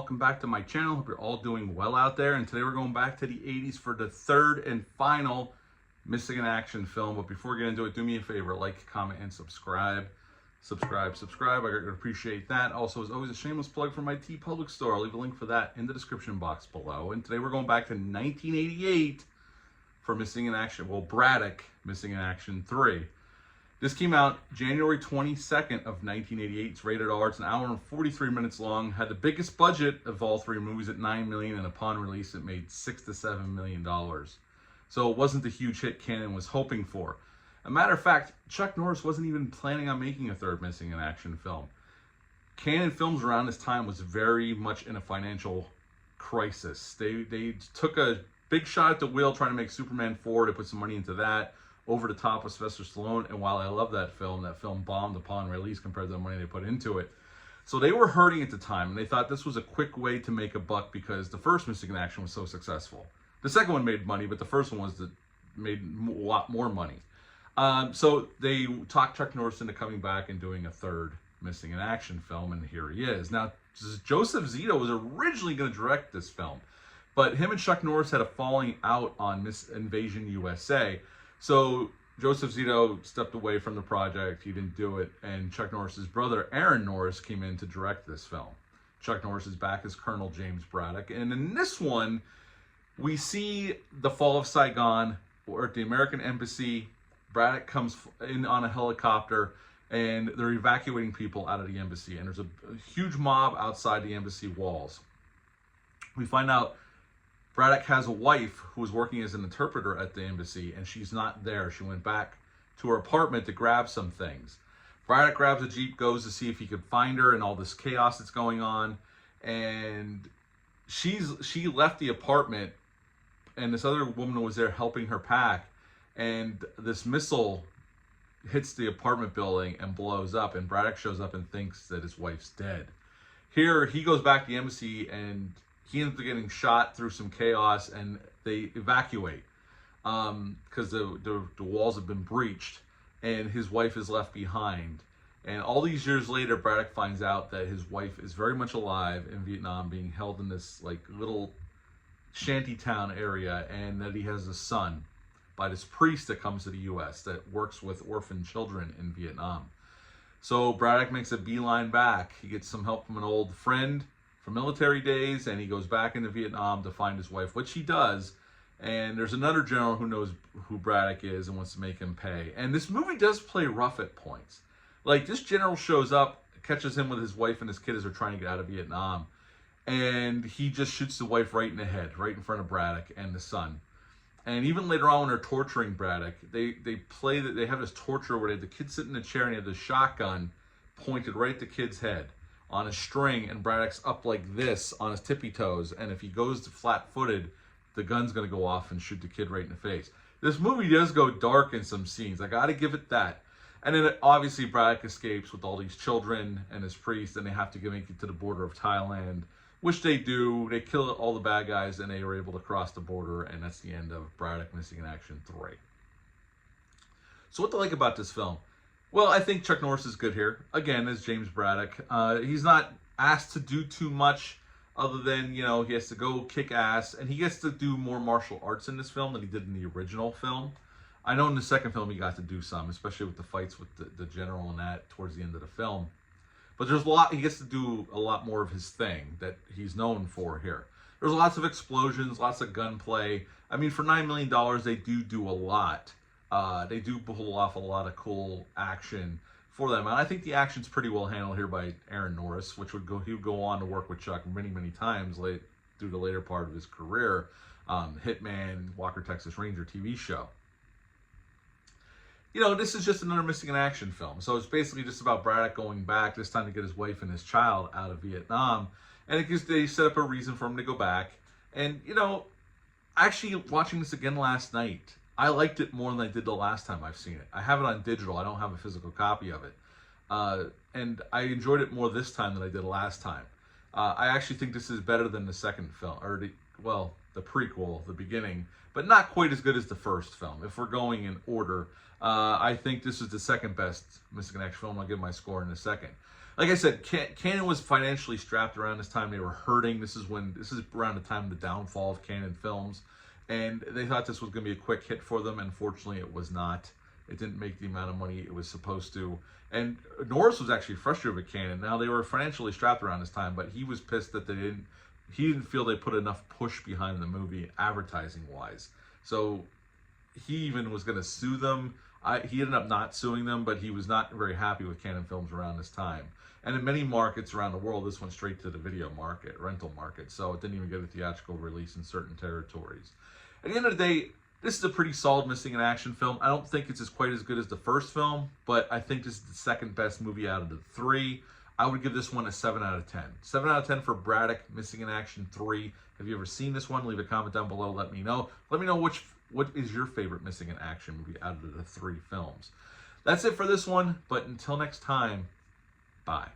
welcome back to my channel. Hope you're all doing well out there. And today we're going back to the 80s for the third and final Missing in Action film. But before we get into it, do me a favor, like, comment, and subscribe. Subscribe. I appreciate that. Also, as always, a shameless plug for my TeePublic store. I'll leave a link for that in the description box below. And today we're going back to 1988 for Missing in Action. Well, Braddock, Missing in Action 3. This came out January 22nd of 1988. It's rated R. It's an hour and 43 minutes long. Had the biggest budget of all three movies at $9 million, and upon release, it made $6 to $7 million. So it wasn't the huge hit Cannon was hoping for. A matter of fact, Chuck Norris wasn't even planning on making a third Missing in Action film. Cannon Films around this time was very much in a financial crisis. They took a big shot at the wheel trying to make Superman 4. They put some money into that. Over the Top with Sylvester Stallone, and while I love that film bombed upon release compared to the money they put into it. So they were hurting at the time, and they thought this was a quick way to make a buck because the first Missing in Action was so successful. The second one made money, but the first one made a lot more money. So they talked Chuck Norris into coming back and doing a third Missing in Action film, and here he is. Now, Joseph Zito was originally going to direct this film, but him and Chuck Norris had a falling out on Miss Invasion USA. So Joseph Zito stepped away from the project. He didn't do it. And Chuck Norris's brother, Aaron Norris, came in to direct this film. Chuck Norris is back as Colonel James Braddock. And in this one, we see the fall of Saigon. We're at the American Embassy. Braddock comes in on a helicopter, and they're evacuating people out of the embassy. And there's a huge mob outside the embassy walls. We find out Braddock has a wife who was working as an interpreter at the embassy, and she's not there. She went back to her apartment to grab some things. Braddock grabs a Jeep, goes to see if he could find her and all this chaos that's going on. And she left the apartment, and this other woman was there helping her pack. And this missile hits the apartment building and blows up, and Braddock shows up and thinks that his wife's dead. Here, he goes back to the embassy, and he ends up getting shot through some chaos, and they evacuate because the walls have been breached, and his wife is left behind. And all these years later, Braddock finds out that his wife is very much alive in Vietnam, being held in this like little shantytown area, and that he has a son by this priest that comes to the U.S. that works with orphan children in Vietnam. So Braddock makes a beeline back. He gets some help from an old friend from military days, and he goes back into Vietnam to find his wife, which he does. And there's another general who knows who Braddock is and wants to make him pay. And this movie does play rough at points. Like, this general shows up, catches him with his wife and his kid as they're trying to get out of Vietnam, and he just shoots the wife right in the head, right in front of Braddock and the son. And even later on when they're torturing Braddock, they have this torture where the kid sitting in a chair and he has a shotgun pointed right at the kid's head on a string, and Braddock's up like this on his tippy toes, and if he goes to flat-footed, the gun's going to go off and shoot the kid right in the face. This movie does go dark in some scenes. I got to give it that. And then obviously Braddock escapes with all these children and his priest, and they have to make it to the border of Thailand, which they do. They kill all the bad guys, and they are able to cross the border, and that's the end of Braddock Missing in Action 3. So what to like about this film? Well, I think Chuck Norris is good here, again, as James Braddock. He's not asked to do too much other than, you know, he has to go kick ass, and he gets to do more martial arts in this film than he did in the original film. I know in the second film he got to do some, especially with the fights with the general and that towards the end of the film. But there's a lot, he gets to do a lot more of his thing that he's known for here. There's lots of explosions, lots of gunplay. I mean, for $9 million, they do a lot. They do pull off a lot of cool action for them. And I think the action's pretty well handled here by Aaron Norris, he would go on to work with Chuck many, many times through the later part of his career. Hitman, Walker, Texas Ranger TV show. You know, this is just another Missing in Action film. So it's basically just about Braddock going back, this time to get his wife and his child out of Vietnam. And they set up a reason for him to go back. And, you know, actually watching this again last night, I liked it more than I did the last time I've seen it. I have it on digital. I don't have a physical copy of it. And I enjoyed it more this time than I did last time. I actually think this is better than the second film. the prequel, the beginning, but not quite as good as the first film. If we're going in order, I think this is the second best Missing in Action film. I'll give my score in a second. Like I said, Cannon was financially strapped around this time. They were hurting. This is around the time of the downfall of Cannon Films, and they thought this was going to be a quick hit for them. Unfortunately, it was not. It didn't make the amount of money it was supposed to. And Norris was actually frustrated with Cannon. Now, they were financially strapped around this time, but he was pissed that he didn't feel they put enough push behind the movie advertising-wise. So he even was going to sue them. He ended up not suing them, but he was not very happy with Cannon Films around this time. And in many markets around the world, this went straight to the video market, rental market. So it didn't even get a theatrical release in certain territories. At the end of the day, this is a pretty solid Missing in Action film. I don't think it's quite as good as the first film, but I think this is the second best movie out of the three. I would give this one a 7 out of 10. 7 out of 10 for Braddock, Missing in Action 3. Have you ever seen this one? Leave a comment down below. Let me know. Let me know what is your favorite Missing in Action movie out of the three films. That's it for this one, but until next time, bye.